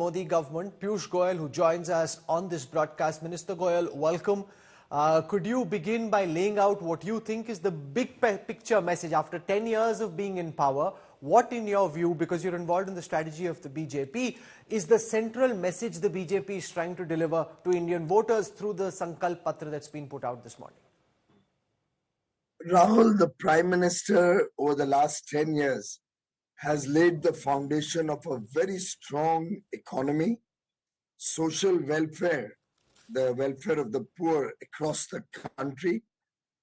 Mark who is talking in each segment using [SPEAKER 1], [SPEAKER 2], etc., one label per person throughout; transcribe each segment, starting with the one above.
[SPEAKER 1] Modi government, Piyush Goyal, who joins us on this broadcast. Minister Goyal, welcome. Could you begin by laying out what you think is the big picture message after 10 years of being in power? What, in your view, because you're involved in the strategy of the BJP, is the central message the BJP is trying to deliver to Indian voters through the Sankalp Patra that's been put out this morning?
[SPEAKER 2] Rahul, the Prime Minister over the last 10 years has laid the foundation of a very strong economy, social welfare, the welfare of the poor across the country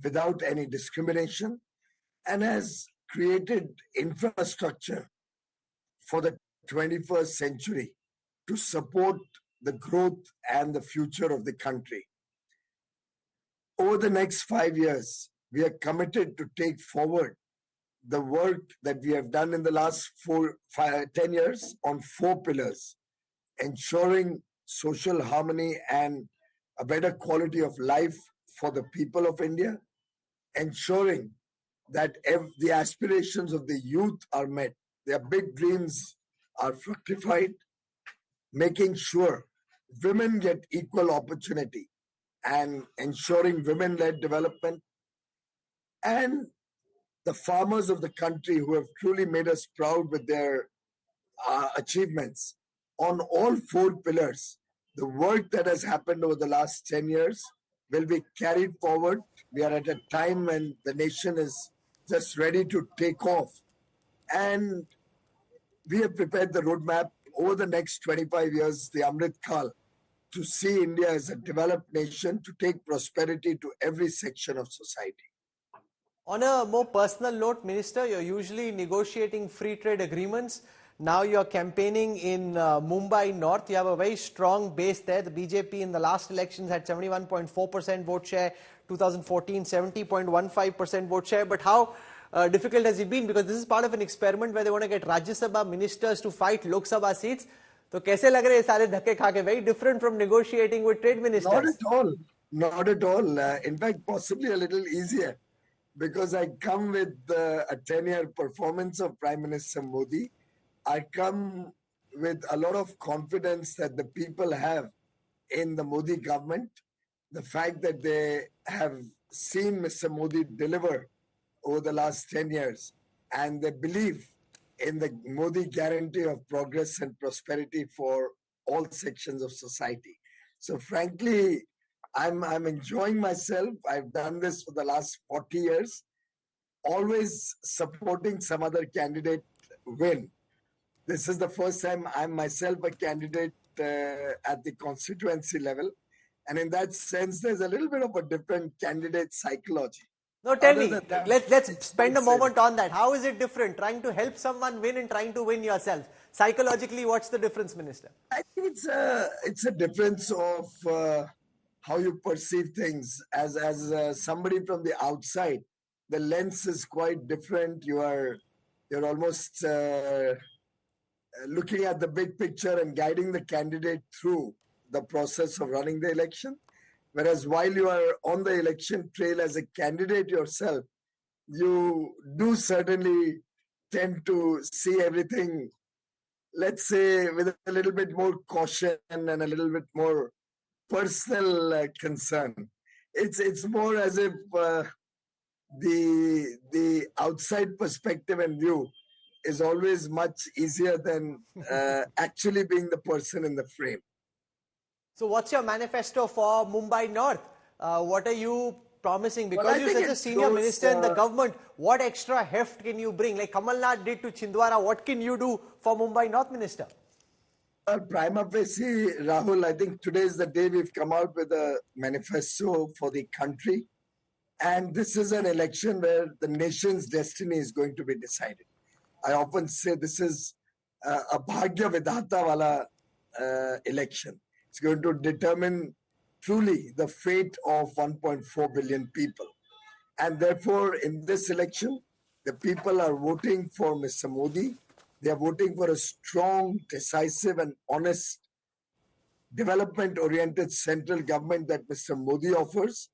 [SPEAKER 2] without any discrimination, and has created infrastructure for the 21st century to support the growth and the future of the country. Over the next 5 years, we are committed to take forward the work that we have done in the last 10 years on 4 pillars: ensuring social harmony and a better quality of life for the people of India, ensuring that the aspirations of the youth are met, their big dreams are fructified, making sure women get equal opportunity and ensuring women-led development, and the farmers of the country who have truly made us proud with their achievements. On all 4 pillars, the work that has happened over the last 10 years will be carried forward. We are at a time when the nation is just ready to take off. And we have prepared the roadmap over the next 25 years, the Amrit Kal, to see India as a developed nation, to take prosperity to every section of society.
[SPEAKER 1] On a more personal note, Minister, you're usually negotiating free trade agreements. Now you're campaigning in Mumbai North. You have a very strong base there. The BJP in the last elections had 71.4% vote share, 2014 70.15% vote share. But how difficult has it been? Because this is part of an experiment where they want to get Rajya Sabha ministers to fight Lok Sabha seats. So kaise lag rahe sare dhakke kha ke? Very different from negotiating with trade ministers.
[SPEAKER 2] Not at all. Not at all. In fact, possibly a little easier, because I come with a 10-year performance of Prime Minister Modi. I come with a lot of confidence that the people have in the Modi government. The fact that they have seen Mr. Modi deliver over the last 10 years, and they believe in the Modi guarantee of progress and prosperity for all sections of society. So frankly, I'm enjoying myself. I've done this for the last 40 years, always supporting some other candidate win. This is the first time I'm myself a candidate at the constituency level. And in that sense, there's a little bit of a different candidate psychology.
[SPEAKER 1] No, tell me, let's spend a moment on that. How is it different? Trying to help someone win and trying to win yourself. Psychologically, what's the difference, Minister?
[SPEAKER 2] I think it's a difference of how you perceive things. As somebody from the outside, the lens is quite different. You're almost looking at the big picture and guiding the candidate through the process of running the election. Whereas while you are on the election trail as a candidate yourself, you do certainly tend to see everything, let's say, with a little bit more caution and a little bit more personal concern. It's more as if the outside perspective and view is always much easier than actually being the person in the frame.
[SPEAKER 1] So what's your manifesto for Mumbai North? What are you promising? Because you're such a senior minister in the government, what extra heft can you bring? Like Kamal Nath did to Chhindwara, what can you do for Mumbai North, Minister?
[SPEAKER 2] Prima facie, Rahul, I think today is the day we've come out with a manifesto for the country. And this is an election where the nation's destiny is going to be decided. I often say this is a Bhagya Vidhata wala election. It's going to determine truly the fate of 1.4 billion people. And therefore, in this election, the people are voting for Mr. Modi. They are voting for a strong, decisive, and honest, development-oriented central government that Mr. Modi offers.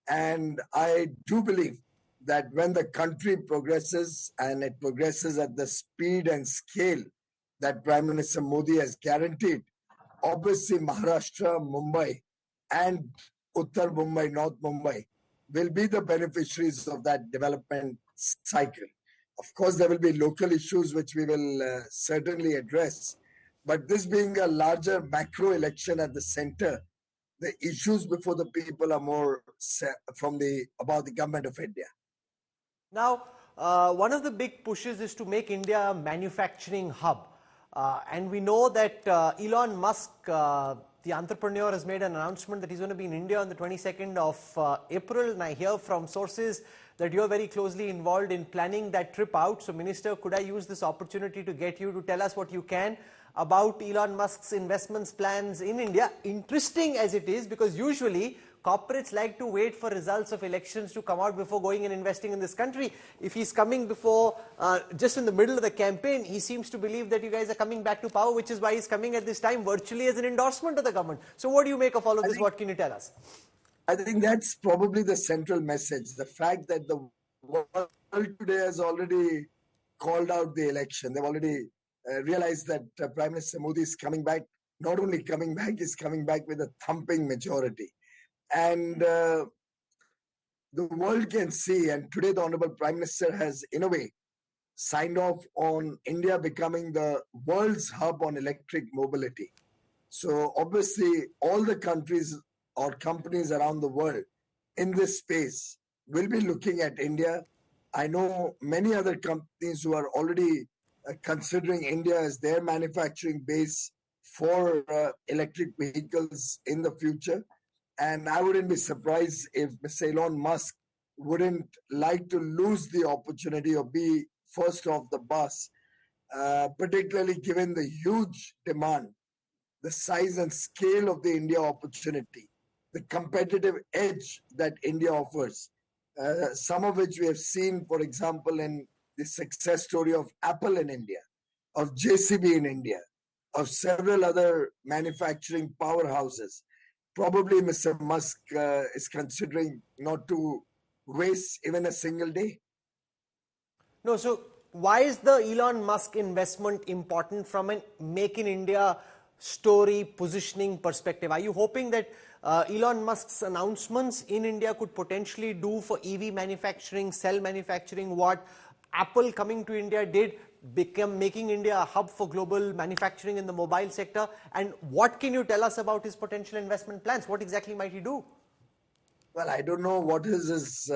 [SPEAKER 2] And I do believe that when the country progresses, and it progresses at the speed and scale that Prime Minister Modi has guaranteed, obviously Maharashtra, Mumbai, and Uttar Mumbai, North Mumbai will be the beneficiaries of that development cycle. Of course, there will be local issues which we will certainly address. But this being a larger macro election at the center, the issues before the people are more about the government of India.
[SPEAKER 1] Now, one of the big pushes is to make India a manufacturing hub. And we know that Elon Musk, the entrepreneur, has made an announcement that he's going to be in India on the 22nd of April. And I hear from sources that you're very closely involved in planning that trip out. So, Minister, could I use this opportunity to get you to tell us what you can about Elon Musk's investments plans in India? Interesting as it is, because usually corporates like to wait for results of elections to come out before going and investing in this country. If he's coming before, just in the middle of the campaign, he seems to believe that you guys are coming back to power, which is why he's coming at this time virtually as an endorsement of the government. So what do you make of all of this? What can you tell us?
[SPEAKER 2] I think that's probably the central message. The fact that the world today has already called out the election. They've already realized that Prime Minister Modi is coming back. Not only coming back, he's coming back with a thumping majority. And the world can see, and today the Honorable Prime Minister has, in a way, signed off on India becoming the world's hub on electric mobility. So obviously, all the countries or companies around the world in this space will be looking at India. I know many other companies who are already considering India as their manufacturing base for electric vehicles in the future. And I wouldn't be surprised if Mr. Elon Musk wouldn't like to lose the opportunity of be first off the bus, particularly given the huge demand, the size and scale of the India opportunity, the competitive edge that India offers, some of which we have seen, for example, in the success story of Apple in India, of JCB in India, of several other manufacturing powerhouses. Probably Mr. Musk is considering not to waste even a single day.
[SPEAKER 1] No, so why is the Elon Musk investment important from a Make in India story positioning perspective? Are you hoping that Elon Musk's announcements in India could potentially do for EV manufacturing, cell manufacturing, what Apple coming to India did, making India a hub for global manufacturing in the mobile sector? And what can you tell us about his potential investment plans? What exactly might he do?
[SPEAKER 2] Well, I don't know what is his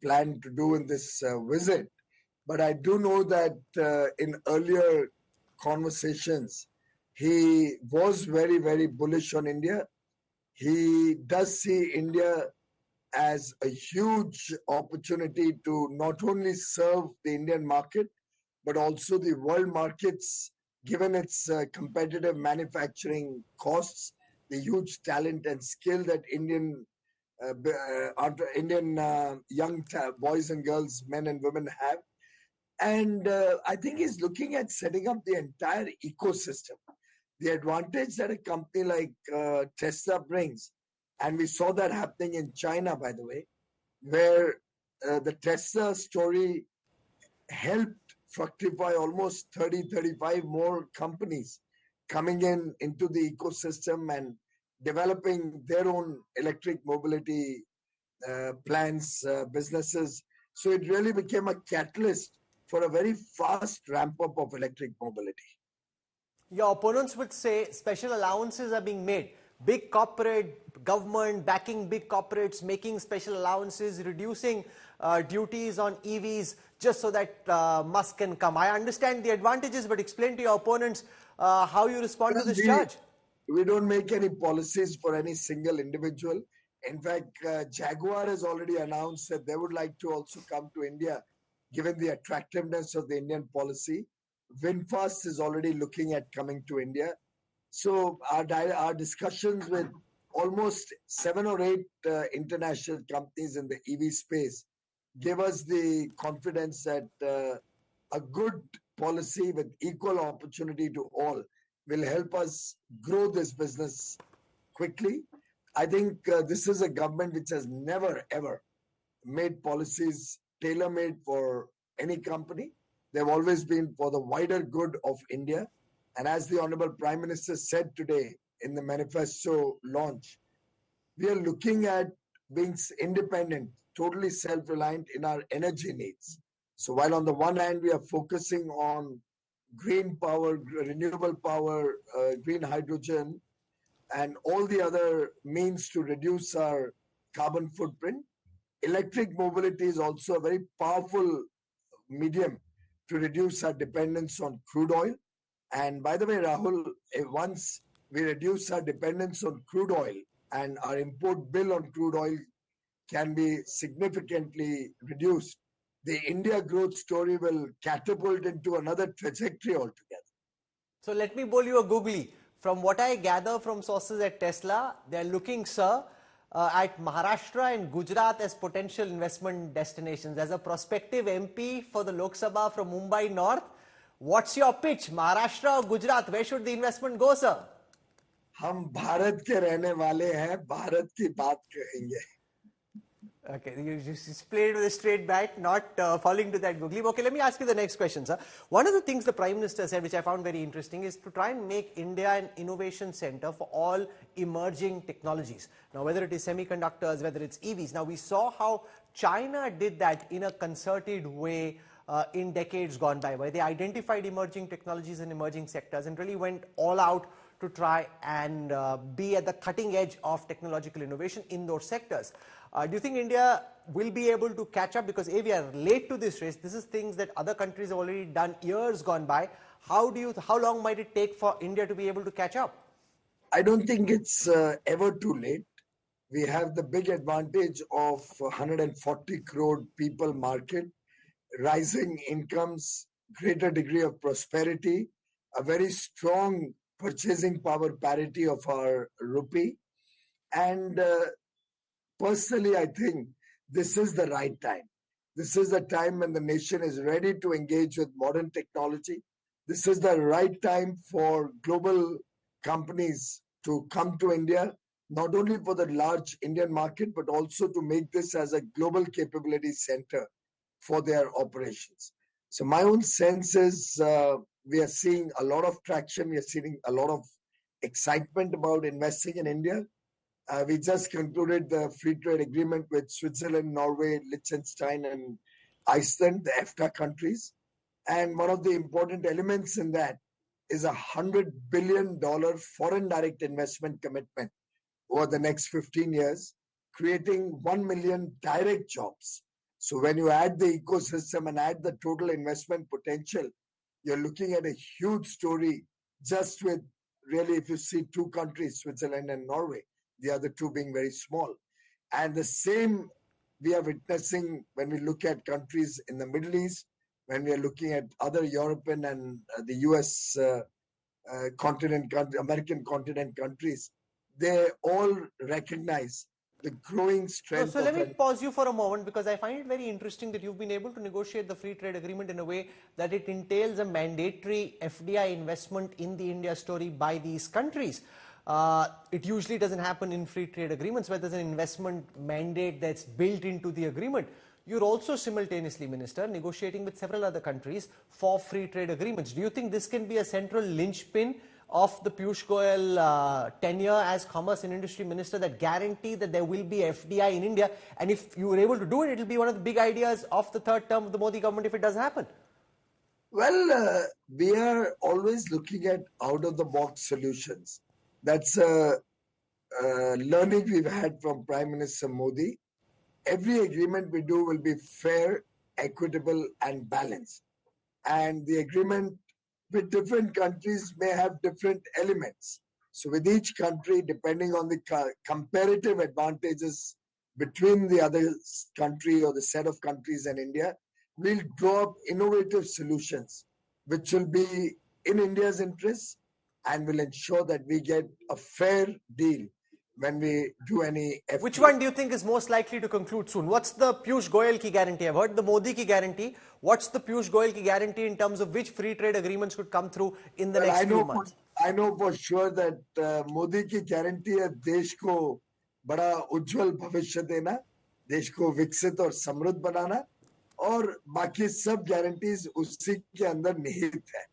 [SPEAKER 2] plan to do in this visit, but I do know that in earlier conversations, he was very, very bullish on India. He does see India as a huge opportunity to not only serve the Indian market, but also the world markets, given its competitive manufacturing costs, the huge talent and skill that Indian young boys and girls, men and women have. And I think he's looking at setting up the entire ecosystem. The advantage that a company like Tesla brings, and we saw that happening in China, by the way, where the Tesla story helped fructify almost 30, 35 more companies coming into the ecosystem and developing their own electric mobility plans, businesses. So it really became a catalyst for a very fast ramp up of electric mobility.
[SPEAKER 1] Your opponents would say special allowances are being made. Big corporate, government backing big corporates, making special allowances, reducing duties on EVs just so that Musk can come. I understand the advantages, but explain to your opponents how you respond to this charge.
[SPEAKER 2] We don't make any policies for any single individual. In fact, Jaguar has already announced that they would like to also come to India, given the attractiveness of the Indian policy. VinFast is already looking at coming to India. So our discussions with almost 7 or 8 international companies in the EV space give us the confidence that a good policy with equal opportunity to all will help us grow this business quickly. I think this is a government which has never, ever made policies tailor-made for any company. They've always been for the wider good of India. And as the Honorable Prime Minister said today in the Manifesto launch, we are looking at being independent, totally self-reliant in our energy needs. So while on the one hand, we are focusing on green power, renewable power, green hydrogen, and all the other means to reduce our carbon footprint, electric mobility is also a very powerful medium to reduce our dependence on crude oil. And by the way, Rahul, once we reduce our dependence on crude oil and our import bill on crude oil can be significantly reduced, the India growth story will catapult into another trajectory altogether.
[SPEAKER 1] So let me bowl you a googly. From what I gather from sources at Tesla, they are looking, sir, at Maharashtra and Gujarat as potential investment destinations. As a prospective MP for the Lok Sabha from Mumbai North, what's your pitch? Maharashtra or Gujarat? Where should the investment go, sir?
[SPEAKER 2] हम भारत के रहने वाले हैं, भारत की बात कहेंगे.
[SPEAKER 1] Okay, you just played with a straight bat, not falling to that googly. Okay, let me ask you the next question, sir. One of the things the Prime Minister said, which I found very interesting, is to try and make India an innovation center for all emerging technologies. Now, whether it is semiconductors, whether it's EVs. Now, we saw how China did that in a concerted way in decades gone by, where they identified emerging technologies and emerging sectors and really went all out to try and be at the cutting edge of technological innovation in those sectors. Do you think India will be able to catch up? Because we are late to this race. This is things that other countries have already done years gone by. How long might it take for India to be able to catch up?
[SPEAKER 2] I don't think it's ever too late. We have the big advantage of 140 crore people market, rising incomes, greater degree of prosperity, a very strong purchasing power parity of our rupee. And personally, I think this is the right time. This is the time when the nation is ready to engage with modern technology. This is the right time for global companies to come to India, not only for the large Indian market, but also to make this as a global capability center for their operations. So my own sense is we are seeing a lot of traction. We are seeing a lot of excitement about investing in India. We just concluded the free trade agreement with Switzerland, Norway, Liechtenstein, and Iceland, the EFTA countries. And one of the important elements in that is $100 billion foreign direct investment commitment over the next 15 years, creating 1 million direct jobs. So when you add the ecosystem and add the total investment potential, you're looking at a huge story just with really, if you see two countries, Switzerland and Norway, the other two being very small. And the same we are witnessing when we look at countries in the Middle East, when we are looking at other European and the US continent, American continent countries. They all recognize the growing strength.
[SPEAKER 1] So let me pause you for a moment, because I find it very interesting that you've been able to negotiate the free trade agreement in a way that it entails a mandatory FDI investment in the India story by these countries. It usually doesn't happen in free trade agreements where there's an investment mandate that's built into the agreement. You're also simultaneously, Minister, negotiating with several other countries for free trade agreements. Do you think this can be a central linchpin of the Piyush Goyal tenure as Commerce and Industry Minister, that guarantee that there will be FDI in India? And if you were able to do it, it will be one of the big ideas of the third term of the Modi government if it does happen.
[SPEAKER 2] Well, we are always looking at out-of-the-box solutions. That's a learning we've had from Prime Minister Modi. Every agreement we do will be fair, equitable, and balanced. And the agreement with different countries may have different elements. So with each country, depending on the comparative advantages between the other country or the set of countries and India, we'll draw up innovative solutions which will be in India's interest and will ensure that we get a fair deal when we do any FTA.
[SPEAKER 1] Which one do you think is most likely to conclude soon? What's the Piyush Goyal ki guarantee? I've heard the Modi ki guarantee. What's the Piyush Goyal ki guarantee in terms of which free trade agreements could come through in the next few months?
[SPEAKER 2] I know for sure that Modi ki guarantee है देश को बड़ा उज्जवल भविष्य देना, देश को विकसित और समृद्ध बनाना, और बाकी सब गारंटीज उसी के अंदर निहित है.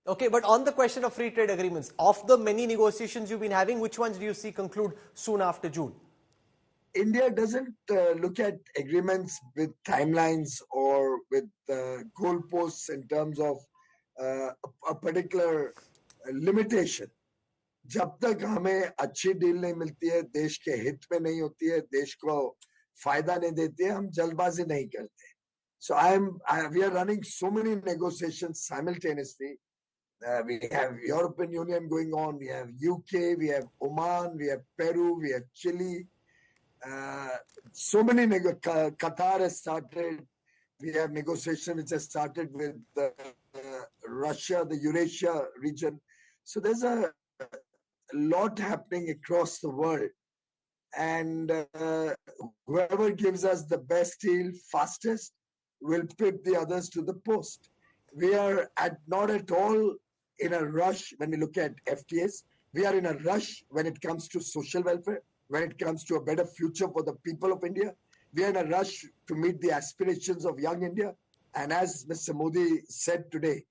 [SPEAKER 1] Okay, but on the question of free trade agreements, of the many negotiations you've been having, which ones do you see conclude soon after June?
[SPEAKER 2] India doesn't look at agreements with timelines or with goalposts in terms of a particular limitation. जब तक हमें अच्छी deal नहीं मिलती है, देश के हित में नहीं होती है, देश को फायदा नहीं देती है, हम जल्दबाजी नहीं करते. So we are running so many negotiations simultaneously. We have European Union going on, we have UK, we have Oman, we have Peru, we have Chile. So many Qatar has started. We have negotiation which has started with Russia, the Eurasia region. So there's a lot happening across the world, and whoever gives us the best deal fastest will put the others to the post. We are not at all in a rush when we look at FTAs. We are in a rush when it comes to social welfare, when it comes to a better future for the people of India. We are in a rush to meet the aspirations of young India. And as Mr. Modi said today,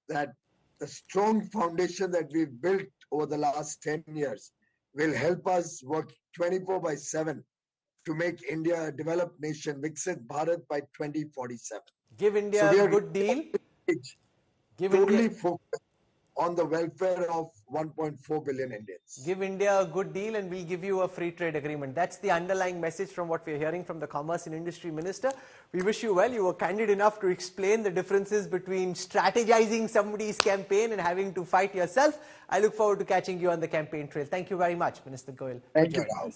[SPEAKER 2] that the strong foundation that we've built over the last 10 years will help us work 24/7 to make India a developed nation, Viksit Bharat by 2047.
[SPEAKER 1] Give India a good deal.
[SPEAKER 2] Totally focused on the welfare of 1.4 billion Indians.
[SPEAKER 1] Give India a good deal and we'll give you a free trade agreement. That's the underlying message from what we're hearing from the Commerce and Industry Minister. We wish you well. You were candid enough to explain the differences between strategizing somebody's campaign and having to fight yourself. I look forward to catching you on the campaign trail. Thank you very much, Minister Goyal.
[SPEAKER 2] Thank you, Rahul.